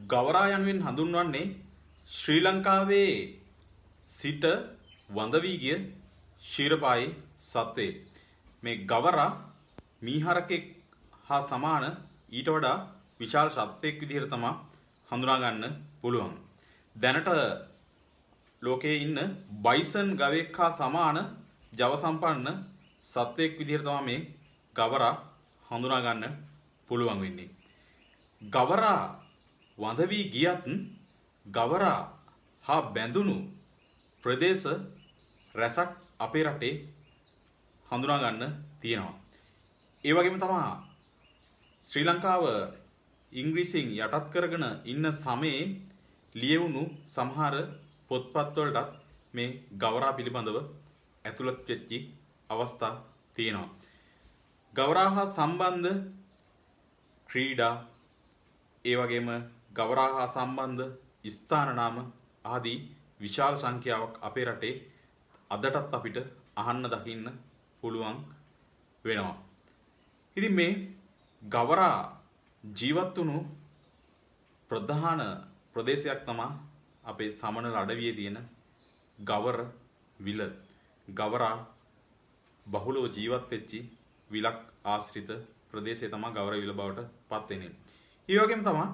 ගවරා යනුවෙන් හඳුන්වන්නේ ශ්‍රී ලංකාවේ සිට වඳ වී ගිය ශීරපායි සත්වයේ. මේ ගවරා මීහරකෙක් හා සමාන ඊට වඩා විශාල සත්වයෙක් විදිහට තමයි හඳුනා ගන්න පුළුවන්. දැනට ලෝකයේ ඉන්න බයිසන් ගවයෙක් හා සමාන ජව සම්පන්න සත්වයෙක් විදිහට තමයි මේ ගවරා හඳුනා ගන්න පුළුවන් වෙන්නේ. ගවරා වඳ වී ගියත් ගවරා හා බැඳුණු ප්‍රදේශ රැසක් අපේ රටේ හඳුනා ගන්න තියෙනවා. ඒ වගේම තමයි ශ්‍රී ලංකාව ඉංග්‍රීසියෙන් යටත් කරගෙන ඉන්න සමයේ ලියවුණු සමහර පොත්පත් වලටත් මේ ගවරා පිළිබඳව ඇතුළත් වෙච්ච අවස්ථා තියෙනවා. ගවරා හා සම්බන්ධ ක්‍රීඩා ඒ වගේම ගවරා හා සම්බන්ධ ස්ථාන නාම ආදී විශාල සංඛ්‍යාවක් අපේ රටේ අදටත් අපිට අහන්න දකින්න පුළුවන් වෙනවා. ඉතින් මේ ගවරා ජීවත් වුණු ප්‍රධාන ප්‍රදේශයක් තමයි අපේ සමනල අඩවියේ තියෙන ගවර විල. ගවරා බහුලව ජීවත් වෙච්චි විලක් ආශ්‍රිත ප්‍රදේශය තමයි ගවර විල බවට පත් වෙන්නේ. ඒ වගේම තමයි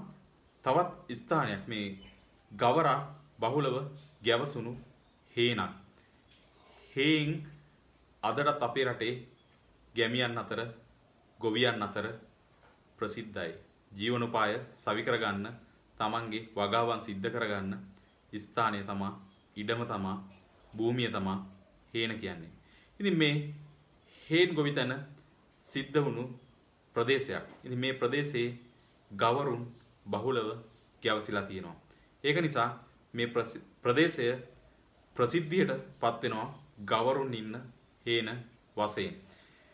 තවත් ස්ථානයක් මේ ගවරා බහුලව ගැවසුණු හේනක්. හේන් අදටත් අපේ රටේ ගැමියන් අතර ගොවියන් අතර ප්‍රසිද්ධයි. ජීවනෝපාය සවි කරගන්න තමන්ගේ වගාවන් සිද්ධ කරගන්න ස්ථානය තමා ඉඩම තමා භූමිය තමා හේන කියන්නේ. ඉතින් මේ හේන් ගොවිතැන සිද්ධ වුණු ප්‍රදේශයක්. ඉතින් මේ ප්‍රදේශයේ ගවරුන් බහුලව ගැවසිලා තියෙනවා. ඒක නිසා මේ ප්‍රදේශය ප්‍රසිද්ධියට පත් වෙනවා ගවරුන් ඉන්න හේන වශයෙන්.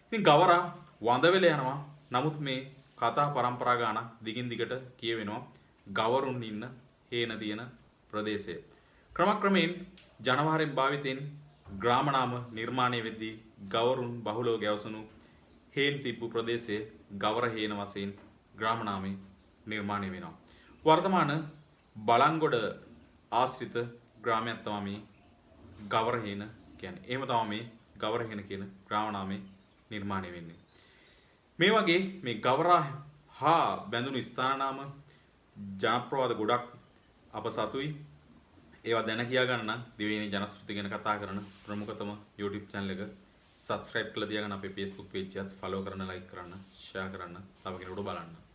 ඉතින් ගවරා වඳ වෙල යනවා. නමුත් මේ කතා පරම්පරා ගානක් දිගින් දිගට කියවෙනවා ගවරුන් ඉන්න හේන තියෙන ප්‍රදේශය. ක්‍රමක්‍රමයෙන් ජනවාරයෙන් භාවිතයෙන් ග්‍රාම නාම නිර්මාණය වෙද්දී ගවරුන් බහුලව ගැවසුණු හේන් තිබ්බු ප්‍රදේශයේ ගවර හේන වශයෙන් ග්‍රාම නාමය නිර්මාණය වෙනවා. වර්තමාන බලංගොඩ ආශ්‍රිත ග්‍රාමයක් තමයි මේ ගවර හේන කියන්නේ. එහෙම තමයි මේ ගවර හේන කියන ග්‍රාම නාමය නිර්මාණය වෙන්නේ. මේ වගේ මේ ගවරා හා බැඳුණු ස්ථාන නාම ජනප්‍රවාද ගොඩක් අප සතුයි. ඒවා දැන කියා ගන්න නම් දිවයිනේ ජනශ්‍රුති ගැන කතා කරන ප්‍රමුඛතම YouTube channel එක subscribe කරලා තියාගන්න. අපේ Facebook page එකත් follow කරන්න, like කරන්න, share කරන්න, තව කෙනෙකුට බලන්න.